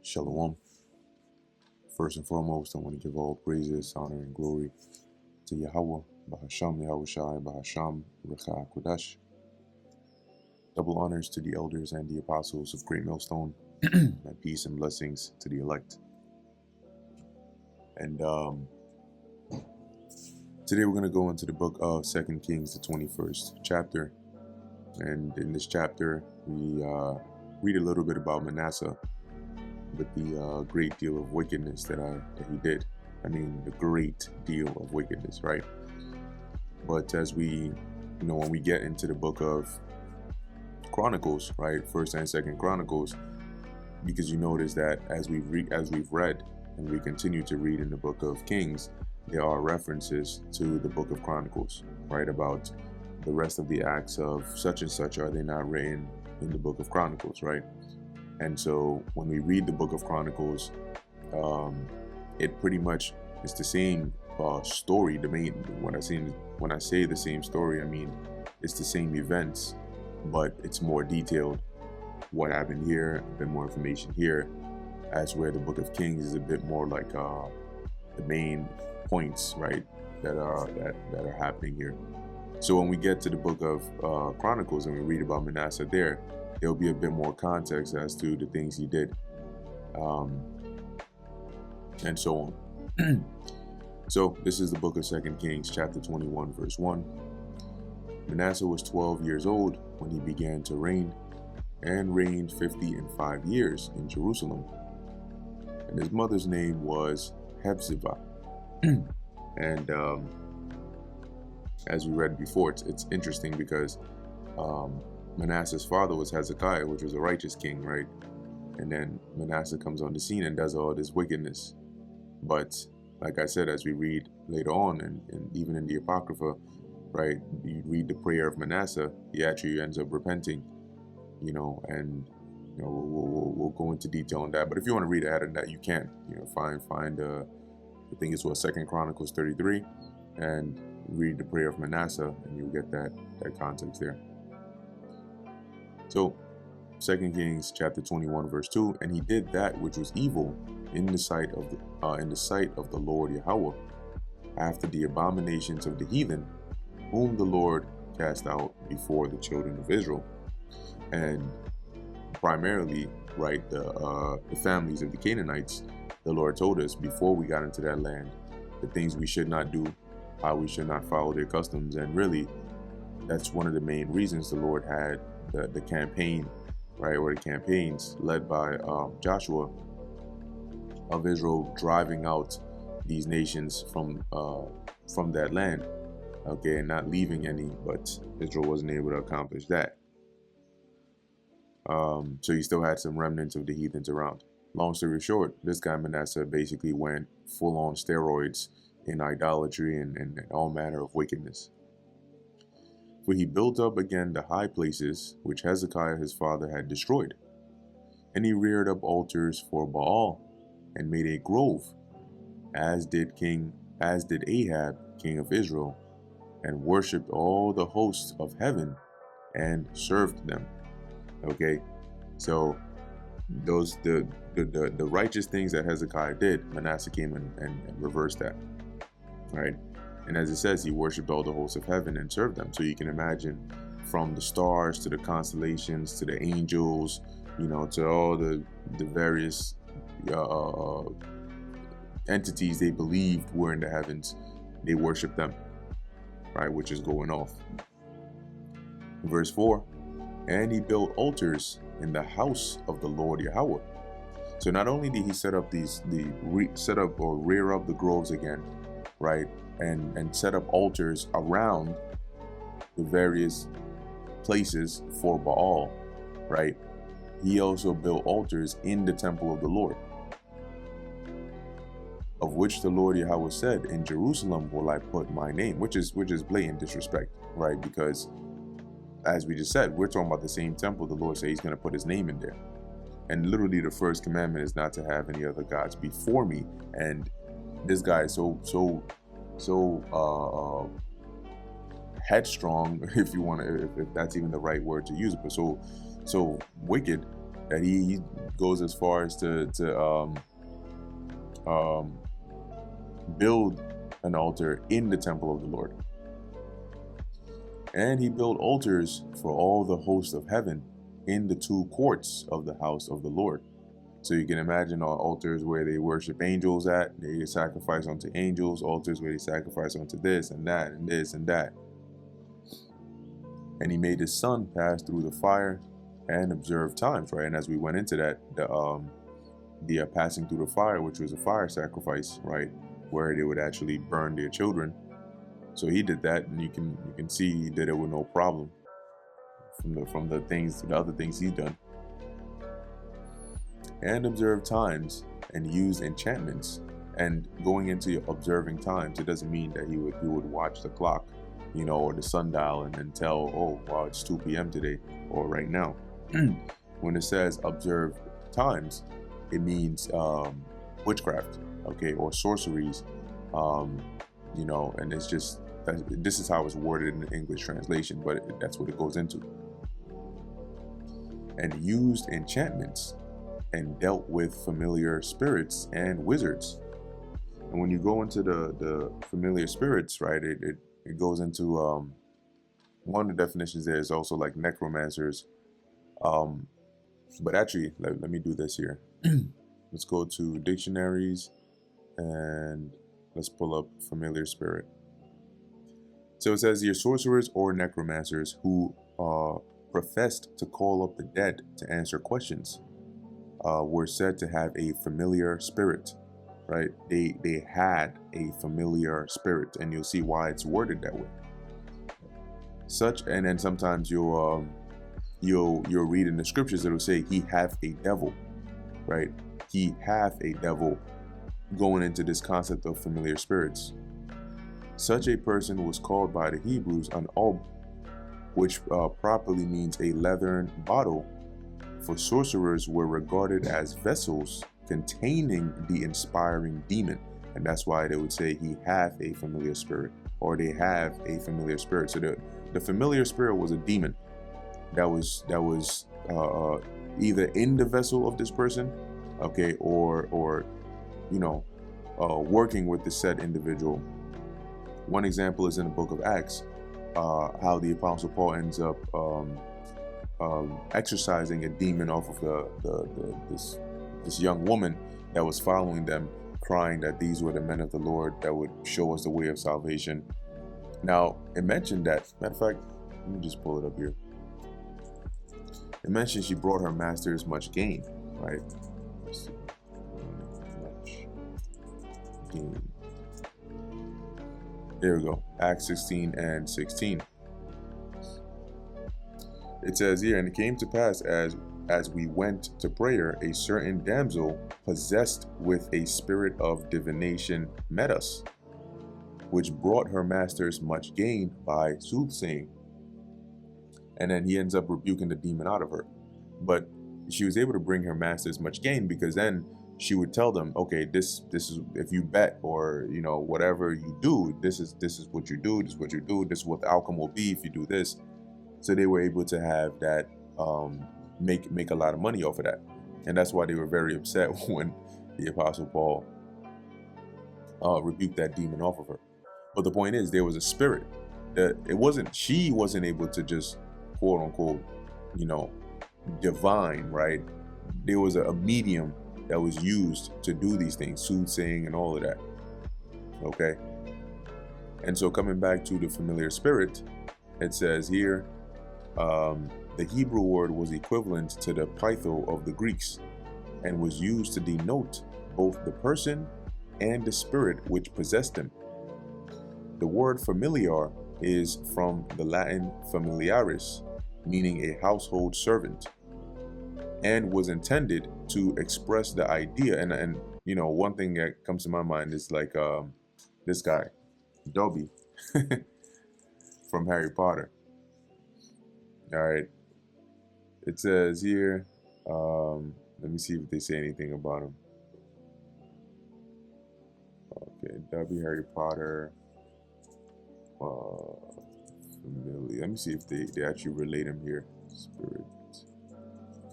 Shalom. First and foremost, I want to give all praises, honor, and glory to Yahweh, Bahasham Yahweh Shai, Bahasham Recha Kodesh. Double honors to the elders and the apostles of Great Millstone, and peace and blessings to the elect. And today we're going to go into the book of 2 Kings, the 21st chapter. And in this chapter, we read a little bit about Manasseh, with the great deal of wickedness that he did. I mean, the great deal of wickedness, right? But as we, when we get into the book of Chronicles, right, First and Second Chronicles, because you notice that as we've read and we continue to read in the book of Kings, there are references to the book of Chronicles, right? About the rest of the acts of such and such, are they not written in the book of Chronicles, right? And so when we read the book of Chronicles, it pretty much is the same story. When I say the same story, I mean it's the same events, but it's more detailed. What happened here, a bit more information here, as where the book of Kings is a bit more like the main points, right, that are happening here. So when we get to the book of Chronicles and we read about Manasseh there'll be a bit more context as to the things he did, and so on. So this is the book of 2 Kings, chapter 21, verse 1. Manasseh was 12 years old when he began to reign, and reigned 55 years in Jerusalem. And his mother's name was Hephzibah. And as we read before, it's interesting because Manasseh's father was Hezekiah, which was a righteous king, right? And then Manasseh comes on the scene and does all this wickedness. But like I said, as we read later on, and even in the Apocrypha, right, you read the prayer of Manasseh, he actually ends up repenting, and we'll go into detail on that. But if you want to read ahead of that, you can, find I think it's 2 Chronicles 33, and read the prayer of Manasseh, and you'll get that context there. So 2 Kings chapter 21 verse 2, and he did that which was evil in the sight of the Lord Yahweh, after the abominations of the heathen, whom the Lord cast out before the children of Israel. And primarily, right, the families of the Canaanites, the Lord told us before we got into that land, the things we should not do, how we should not follow their customs. And really, that's one of the main reasons the Lord had the campaign, right, or the campaigns led by Joshua of Israel, driving out these nations from that land, okay, and not leaving any, but Israel wasn't able to accomplish that. So you still had some remnants of the heathens around. Long story short, this guy Manasseh basically went full on steroids in idolatry and all manner of wickedness. For he built up again the high places which Hezekiah his father had destroyed. And he reared up altars for Baal, and made a grove, as did Ahab, king of Israel, and worshipped all the hosts of heaven, and served them. Okay, so those the righteous things that Hezekiah did, Manasseh came and reversed that, right? And as it says, he worshipped all the hosts of heaven and served them. So you can imagine, from the stars to the constellations to the angels, to all the various entities they believed were in the heavens, they worshiped them, right? Which is going off. Verse 4, and he built altars in the house of the Lord Yahweh. So not only did he set up rear up the groves again, right, and set up altars around the various places for Baal, right, he also built altars in the temple of the Lord, of which the Lord Yahweh said, in Jerusalem will I put my name, which is blatant disrespect, right? Because as we just said, we're talking about the same temple. The Lord said he's going to put his name in there. And literally the first commandment is not to have any other gods before me. And this guy is so headstrong, if you want to, if that's even the right word to use, but so wicked that he goes as far as to um, build an altar in the temple of the Lord. And he built altars for all the hosts of heaven in the two courts of the house of the Lord. So you can imagine altars where they worship angels at, they sacrifice unto angels, altars where they sacrifice unto this and that and this and that. And he made his son pass through the fire and observe times, right? And as we went into that, the passing through the fire, which was a fire sacrifice, right, where they would actually burn their children. So he did that, and you can see he did it with no problem from the other things he's done. And observe times and use enchantments. And going into observing times, it doesn't mean that he would watch the clock, or the sundial and then tell, oh, wow, it's 2 p.m. today or right now. When it says observe times, it means witchcraft, okay, or sorceries, and it's just this is how it's worded in the English translation, but that's what it goes into. And used enchantments and dealt with familiar spirits and wizards. And when you go into the familiar spirits, right, it goes into one of the definitions there is also like necromancers. But actually, let me do this here. Let's go to dictionaries and let's pull up familiar spirit. So it says here, sorcerers or necromancers who professed to call up the dead to answer questions were said to have a familiar spirit, right? They had a familiar spirit, and you'll see why it's worded that way. And then sometimes you'll read in the scriptures it'll say he hath a devil, right? He hath a devil, going into this concept of familiar spirits. Such a person was called by the Hebrews an ob, which properly means a leathern bottle, for sorcerers were regarded as vessels containing the inspiring demon, and that's why they would say he hath a familiar spirit, or they have a familiar spirit. So the familiar spirit was a demon that was either in the vessel of this person, okay, or working with the said individual. One example is in the book of Acts, how the Apostle Paul ends up exorcising a demon off of this young woman that was following them, crying that these were the men of the Lord that would show us the way of salvation. Now, it mentioned that, matter of fact, let me just pull it up here. It mentioned she brought her masters much gain, right? Let's see. Much gain. There we go. Acts 16 and 16. It says here, and it came to pass as we went to prayer, a certain damsel possessed with a spirit of divination met us, which brought her masters much gain by soothsaying. And then he ends up rebuking the demon out of her. But she was able to bring her masters much gain, because then she would tell them, okay, this is, if you bet or whatever you do, this is what you do, this is what you do, this is what the outcome will be if you do this. So they were able to have that make a lot of money off of that. And that's why they were very upset when the Apostle Paul rebuked that demon off of her. But the point is, there was a spirit that she wasn't able to just quote unquote divine, right? There was a medium that was used to do these things, soothsaying and all of that. Okay. And so coming back to the familiar spirit, it says here, the Hebrew word was equivalent to the pytho of the Greeks and was used to denote both the person and the spirit which possessed him. The word familiar is from the Latin familiaris, meaning a household servant, and was intended to express the idea. And one thing that comes to my mind is like this guy, Dobby, from Harry Potter. All right. It says here, let me see if they say anything about him. Okay, Dobby, Harry Potter, familiar. Let me see if they actually relate him here. Spirit.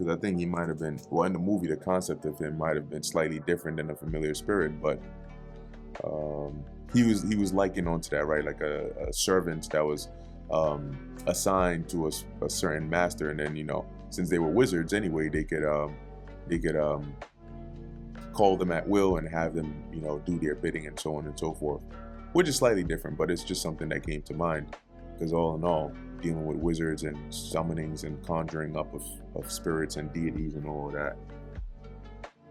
because I think he might have been, well, in the movie, the concept of him might have been slightly different than a familiar spirit, but he was likened onto that, right? Like a servant that was assigned to a certain master, and then, you know, since they were wizards anyway, they could call them at will and have them, you know, do their bidding and so on and so forth, which is slightly different, but it's just something that came to mind, because all in all, dealing with wizards and summonings and conjuring up of spirits and deities and all of that.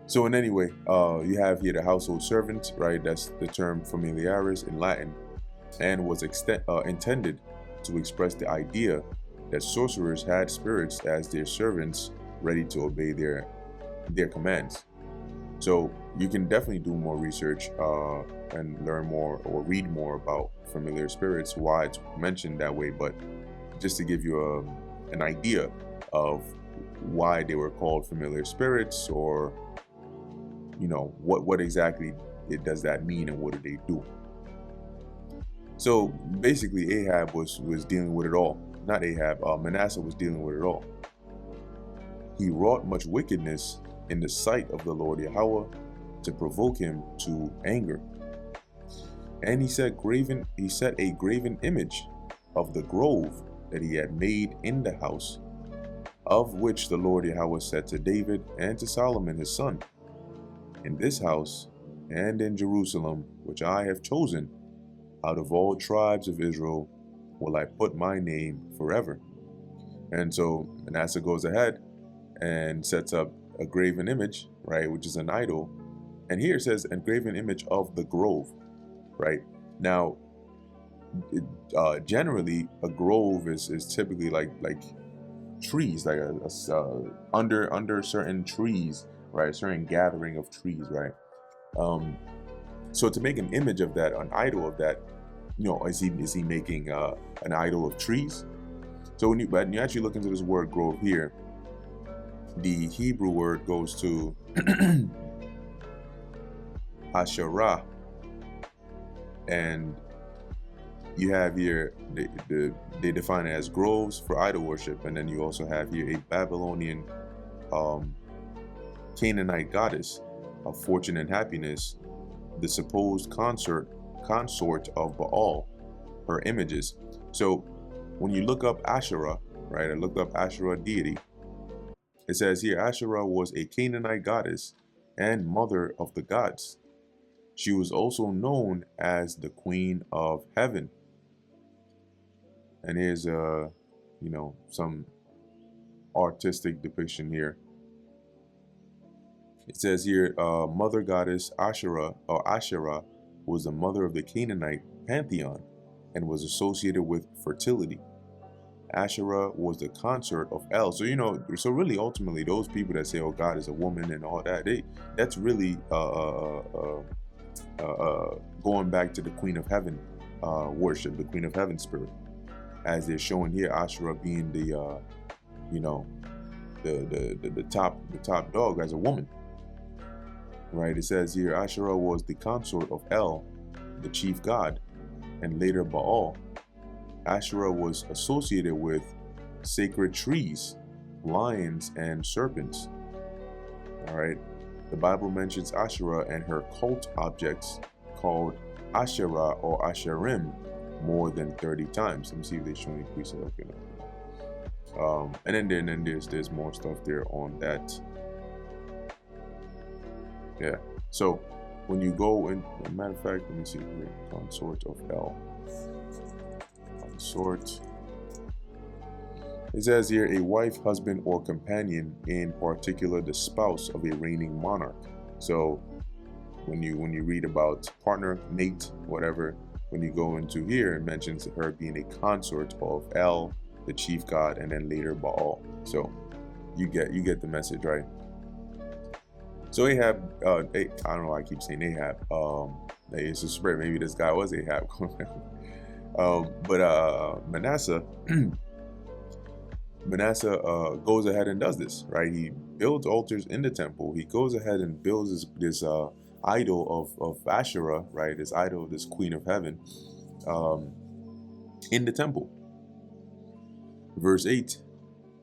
So in any way, you have here the household servant, right? That's the term familiaris in Latin, and was intended to express the idea that sorcerers had spirits as their servants ready to obey their commands. So you can definitely do more research and learn more or read more about familiar spirits, why it's mentioned that way, but just to give you an idea of why they were called familiar spirits, or, you know, what exactly does that mean and what do they do. So basically Ahab was dealing with it all. Not Ahab, Manasseh was dealing with it all. He wrought much wickedness in the sight of the Lord Yahweh to provoke him to anger. And he set a graven image of the grove that he had made in the house, of which the Lord Yahweh said to David and to Solomon his son, in this house and in Jerusalem, which I have chosen, out of all tribes of Israel will I put my name forever. And so Manasseh goes ahead and sets up a graven image, right, which is an idol. And here it says a graven image of the grove, right? Now, generally, a grove is typically like trees, like under certain trees, right? A certain gathering of trees, right? So to make an image of that, an idol of that, you know, is he making an idol of trees? So when you actually look into this word grove here, the Hebrew word goes to Asherah, and you have here they define it as groves for idol worship, and then you also have here a Babylonian Canaanite goddess of fortune and happiness, the supposed consort of Baal, her images. So when you look up Asherah, right, I looked up Asherah deity. It says here Asherah was a Canaanite goddess and mother of the gods. She was also known as the Queen of Heaven. And here's you know, some artistic depiction here. It says here, Mother Goddess Asherah was the mother of the Canaanite pantheon and was associated with fertility. Asherah was the consort of El. So, you know, so really ultimately those people that say, oh, God is a woman and all that, that's really going back to the Queen of Heaven worship, the Queen of Heaven spirit, as they're showing here, Asherah being the you know, the top dog as a woman. Right, it says here Asherah was the consort of El, the chief god, and later Baal. Asherah was associated with sacred trees, lions, and serpents. All right, the Bible mentions Asherah and her cult objects called Asherah or Asherim more than 30 times. Let me see if they show any precept. Okay, no. And then there's more stuff there on that. Yeah, so when you go in, matter of fact, let me see here, consort of El. Consort. It says here a wife, husband, or companion, in particular the spouse of a reigning monarch. So when you read about partner, mate, whatever, when you go into here, it mentions her being a consort of El, the chief god, and then later Baal. So you get the message, right? So Ahab, I don't know why I keep saying Ahab. It's a spread. Maybe this guy was Ahab. But Manasseh goes ahead and does this, right? He builds altars in the temple. He goes ahead and builds this idol of Asherah, right? This idol of this Queen of Heaven, in the temple. Verse 8.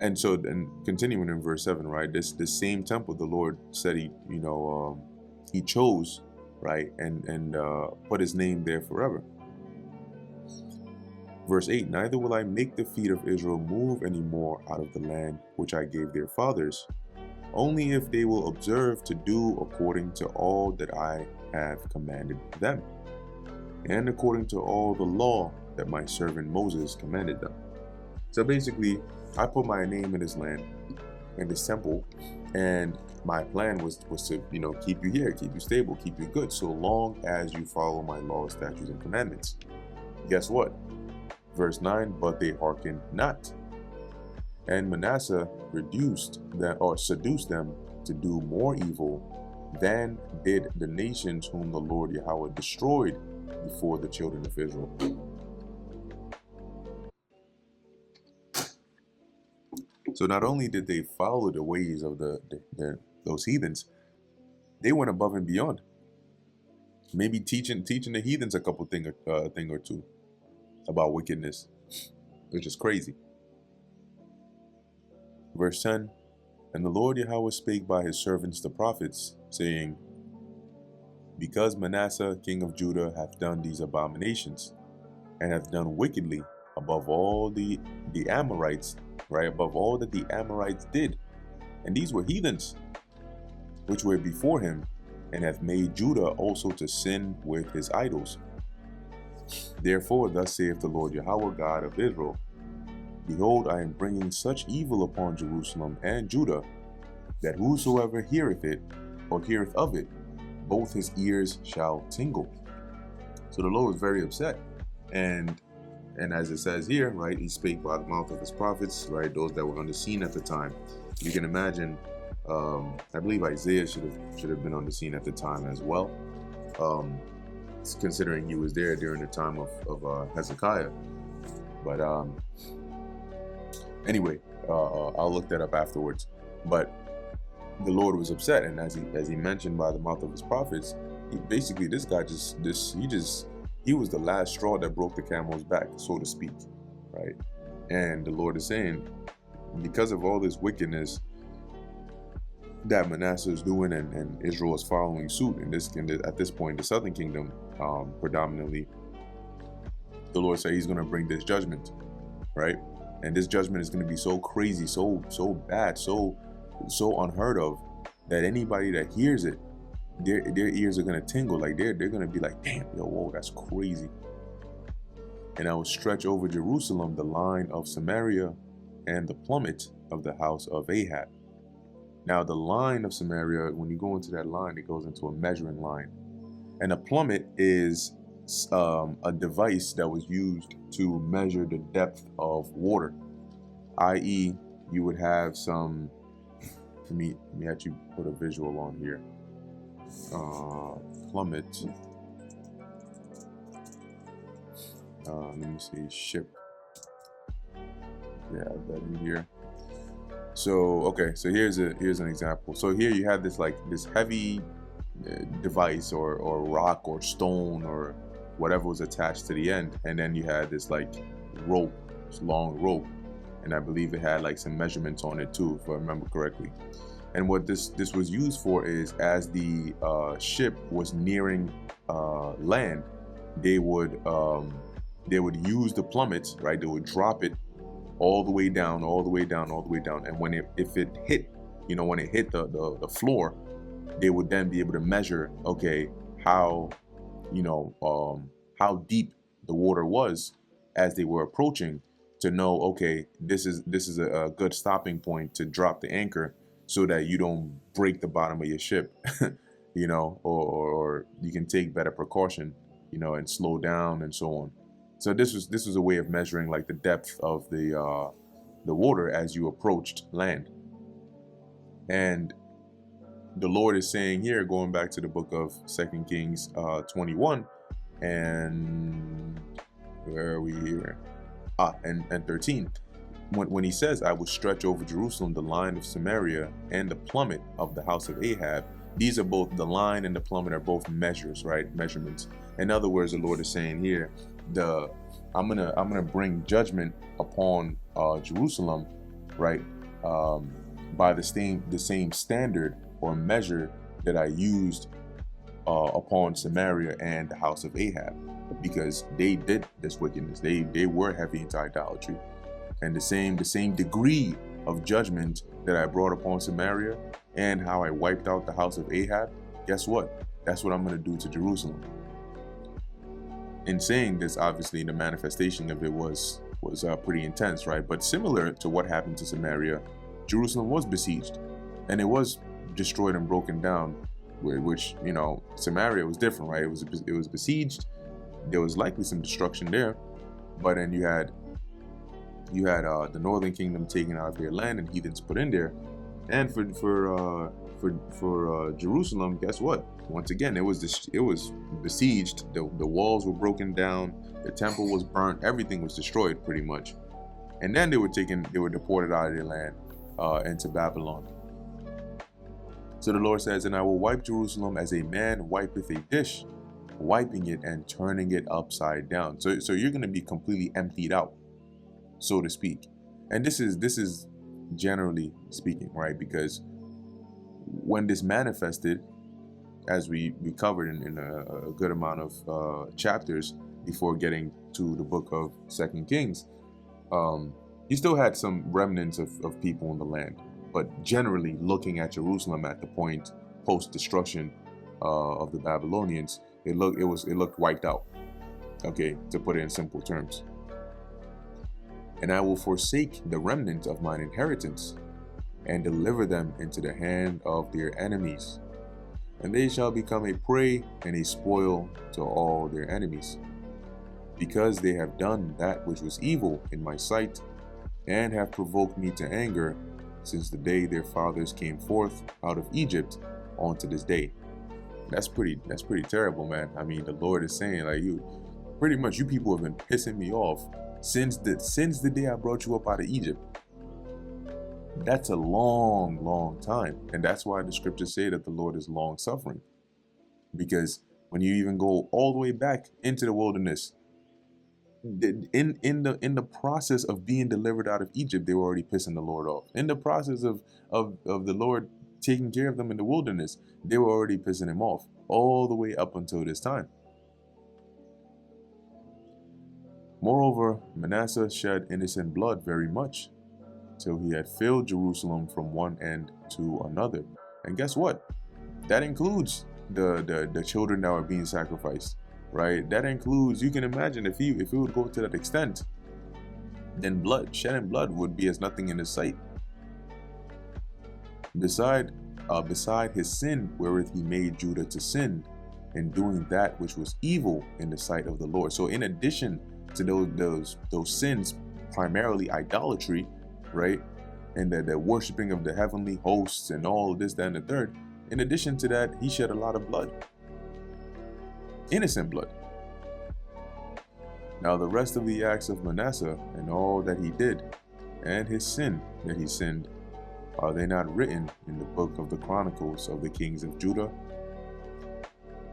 And so then continuing in verse 7, right, this same temple the Lord said he chose, right, and put his name there forever. Verse 8, neither will I make the feet of Israel move any more out of the land which I gave their fathers, only if they will observe to do according to all that I have commanded them, and according to all the law that my servant Moses commanded them. So basically, I put my name in this land, in this temple, and my plan was to, keep you here, keep you stable, keep you good, so long as you follow my laws, statutes, and commandments. Guess what? Verse 9, but they hearkened not. And Manasseh seduced them to do more evil than did the nations whom the Lord Yahweh destroyed before the children of Israel. So not only did they follow the ways of those heathens, they went above and beyond. Maybe teaching the heathens a thing or two about wickedness, which is crazy. Verse 10, and the Lord Yahweh spake by his servants the prophets, saying, because Manasseh king of Judah hath done these abominations, and hath done wickedly above all the Amorites, right, above all that the Amorites did, and these were heathens, which were before him, and hath made Judah also to sin with his idols. Therefore, thus saith the Lord Yahweh God of Israel, behold, I am bringing such evil upon Jerusalem and Judah, that whosoever heareth it, or heareth of it, both his ears shall tingle. So the Lord was very upset. And as it says here, right, he spake by the mouth of his prophets, right, those that were on the scene at the time. You can imagine, I believe Isaiah should have been on the scene at the time as well, considering he was there during the time of Hezekiah. But anyway, I'll look that up afterwards. But the Lord was upset, and as he mentioned by the mouth of his prophets, basically this guy he was the last straw that broke the camel's back, so to speak, right? And the Lord is saying, because of all this wickedness that Manasseh is doing, and Israel is following suit at this point, the southern kingdom predominantly, the Lord said he's going to bring this judgment, right? And this judgment is going to be so crazy, so bad, so unheard of, that anybody that hears it, their ears are going to tingle, like they're going to be like, damn, whoa, that's crazy. And I will stretch over Jerusalem the line of Samaria and the plummet of the house of Ahab. Now the line of Samaria, when you go into that line, it goes into a measuring line. And a plummet is a device that was used to measure the depth of water, i.e. you would have some, let me actually put a visual on here. Plummet. Let me see, ship. Yeah, add that in here. So okay, so here's an example. So here you have this heavy device or rock or stone or whatever was attached to the end, and then you had this rope, this long rope, and I believe it had some measurements on it too, if I remember correctly. And what this was used for is, as the ship was nearing land, they would use the plummets, right? They would drop it all the way down, and when it hit the floor, they would then be able to measure, okay, how deep the water was as they were approaching, to know, okay, this is a good stopping point to drop the anchor, so that you don't break the bottom of your ship, or you can take better precaution, and slow down and so on. So this was a way of measuring the depth of the water as you approached land. And the Lord is saying here, going back to the book of 2 Kings 21, and where are we here? And 13. When he says, I will stretch over Jerusalem the line of Samaria and the plummet of the house of Ahab, these are both, the line and the plummet are both measures, right? Measurements. In other words, the Lord is saying here, I'm gonna bring judgment upon Jerusalem right? By the same standard or measure that I used upon Samaria and the house of Ahab, because they did this wickedness. They were heavy into idolatry, and the same degree of judgment that I brought upon Samaria and how I wiped out the house of Ahab. Guess what? That's what I'm going to do to Jerusalem. In saying this, obviously, the manifestation of it was pretty intense, right? But similar to what happened to Samaria, Jerusalem was besieged, and it was destroyed and broken down. Which, you know, Samaria was different, right? It was besieged. There was likely some destruction there, but then you had the northern kingdom taken out of their land and heathens put in there. And for Jerusalem, guess what? Once again, it was besieged. The walls were broken down. The temple was burnt. Everything was destroyed pretty much. And then they were deported out of their land into Babylon. So the Lord says, "And I will wipe Jerusalem as a man wipeth a dish, wiping it and turning it upside down." So you're going to be completely emptied out, so to speak. And this is generally speaking, right? Because when this manifested, as we covered in a good amount of chapters before getting to the book of 2 Kings, you still had some remnants of people in the land. But generally, looking at Jerusalem at the point post-destruction of the Babylonians, it looked wiped out. Okay, to put it in simple terms. "And I will forsake the remnant of mine inheritance, and deliver them into the hand of their enemies. And they shall become a prey and a spoil to all their enemies, because they have done that which was evil in my sight, and have provoked me to anger, since the day their fathers came forth out of Egypt onto this day." That's pretty terrible, man. I mean, the Lord is saying, like, you people have been pissing me off since the day I brought you up out of Egypt. That's a long time. And that's why the scriptures say that the Lord is long suffering. Because when you even go all the way back into the wilderness, in the process of being delivered out of Egypt, they were already pissing the Lord off. In the process of the Lord taking care of them in the wilderness, they were already pissing him off all the way up until this time. "Moreover, Manasseh shed innocent blood very much, till he had filled Jerusalem from one end to another." And guess what? That includes the children that were being sacrificed. Right? That includes, you can imagine if it would go to that extent, then shedding blood would be as nothing in his sight. Beside his sin, wherewith he made Judah to sin, in doing that which was evil in the sight of the Lord. So in addition to those sins, primarily idolatry, right? And the worshiping of the heavenly hosts and all this, that, and the third. In addition to that, he shed a lot of blood. Innocent blood. "Now the rest of the acts of Manasseh, and all that he did, and his sin that he sinned, are they not written in the book of the Chronicles of the kings of Judah?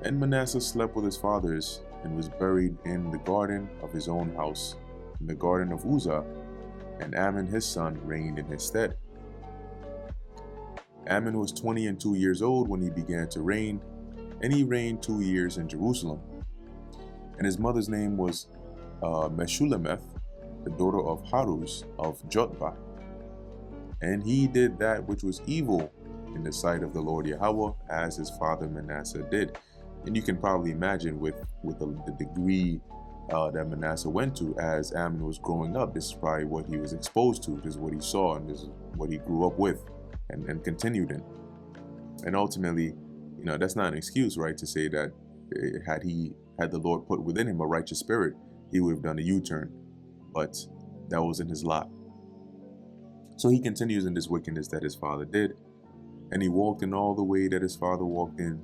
And Manasseh slept with his fathers, and was buried in the garden of his own house, in the garden of Uzzah, and Amon his son reigned in his stead. Amon was 22 years old when he began to reign, and he reigned 2 years in Jerusalem. And his mother's name was Meshullemeth, the daughter of Haruz of Jotbah. And he did that which was evil in the sight of the Lord Yahweh, as his father Manasseh did." And you can probably imagine with the degree that Manasseh went to as Amon was growing up. This is probably what he was exposed to. This is what he saw, and this is what he grew up with and continued in. And ultimately, you know, that's not an excuse, right, to say that had the Lord put within him a righteous spirit, he would have done a U-turn. But that wasn't his lot. So he continues in this wickedness that his father did, and he walked in all the way that his father walked in,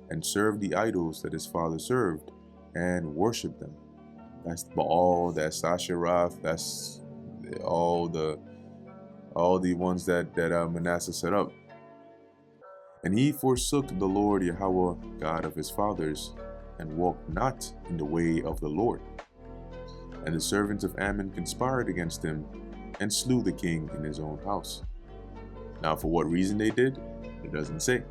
and served the idols that his father served, and worshipped them. That's Baal, that's Asheroth, that's all the ones that Manasseh set up. "And he forsook the Lord Yahweh, God of his fathers, and walked not in the way of the Lord. And the servants of Ammon conspired against him, and slew the king in his own house. Now, for what reason they did, it doesn't say.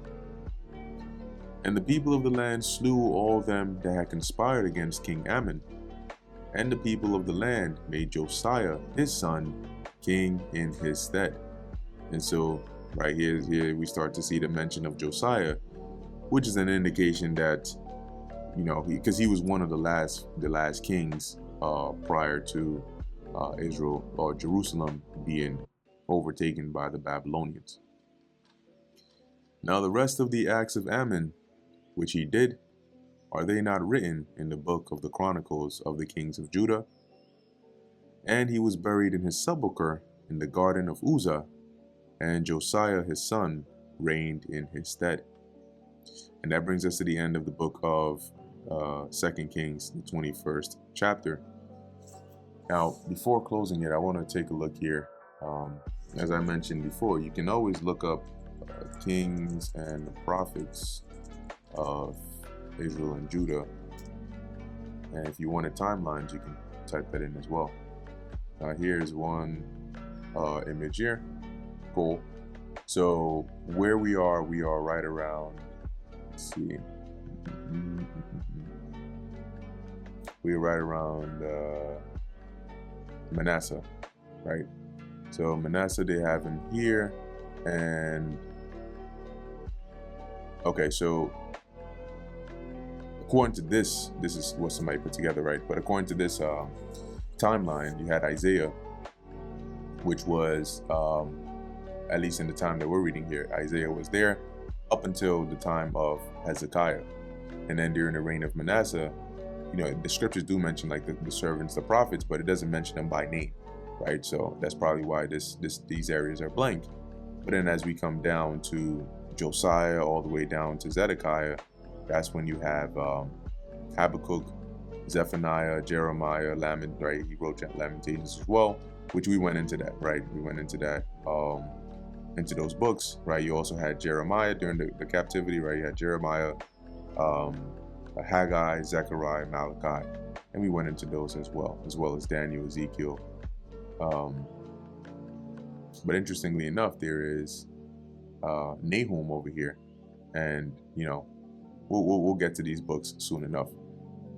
And the people of the land slew all them that had conspired against King Ammon. And the people of the land made Josiah, his son, king in his stead. And so, right here we start to see the mention of Josiah, which is an indication that, because he was one of the last kings prior to Israel or Jerusalem being overtaken by the Babylonians. Now the rest of the acts of Ammon, which he did, are they not written in the book of the Chronicles of the kings of Judah? And he was buried in his sepulchre in the garden of Uzzah, and Josiah his son reigned in his stead. And that brings us to the end of the book of 2 Kings, the 21st chapter. Now, before closing it, I want to take a look here. As I mentioned before, you can always look up kings and the prophets of Israel and Judah. And if you wanted timelines, you can type that in as well. Here's one image here. Cool. So where we are right around, let's see. We're right around Manasseh, right? So Manasseh, they have him here. And okay, so according to this is what somebody put together, right? But according to this timeline, you had Isaiah, which was, at least in the time that we're reading here, Isaiah was there up until the time of Hezekiah. And then during the reign of Manasseh, the scriptures do mention like the servants, the prophets, but it doesn't mention them by name, right? So that's probably why these areas are blank. But then as we come down to Josiah all the way down to Zedekiah, that's when you have Habakkuk, Zephaniah, Jeremiah, right? He wrote Lamentations as well, which we went into that, right? We went into that, into those books, right? You also had Jeremiah during the captivity, right? You had Jeremiah, Haggai, Zechariah, Malachi, and we went into those as well as Daniel, Ezekiel. But interestingly enough, there is Nahum over here, and we'll get to these books soon enough.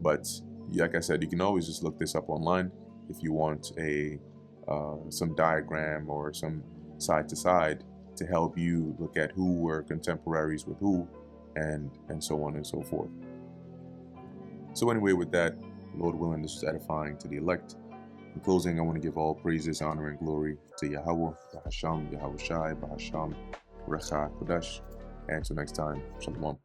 But like I said, you can always just look this up online if you want some diagram or some side to side to help you look at who were contemporaries with who, and so on and so forth. So anyway, with that, Lord willing, this is edifying to the elect. In closing, I want to give all praises, honor, and glory to Yahweh, Bahasham, Yahweh Shai, Bahasham, Recha Kodesh. And until next time, Shalom.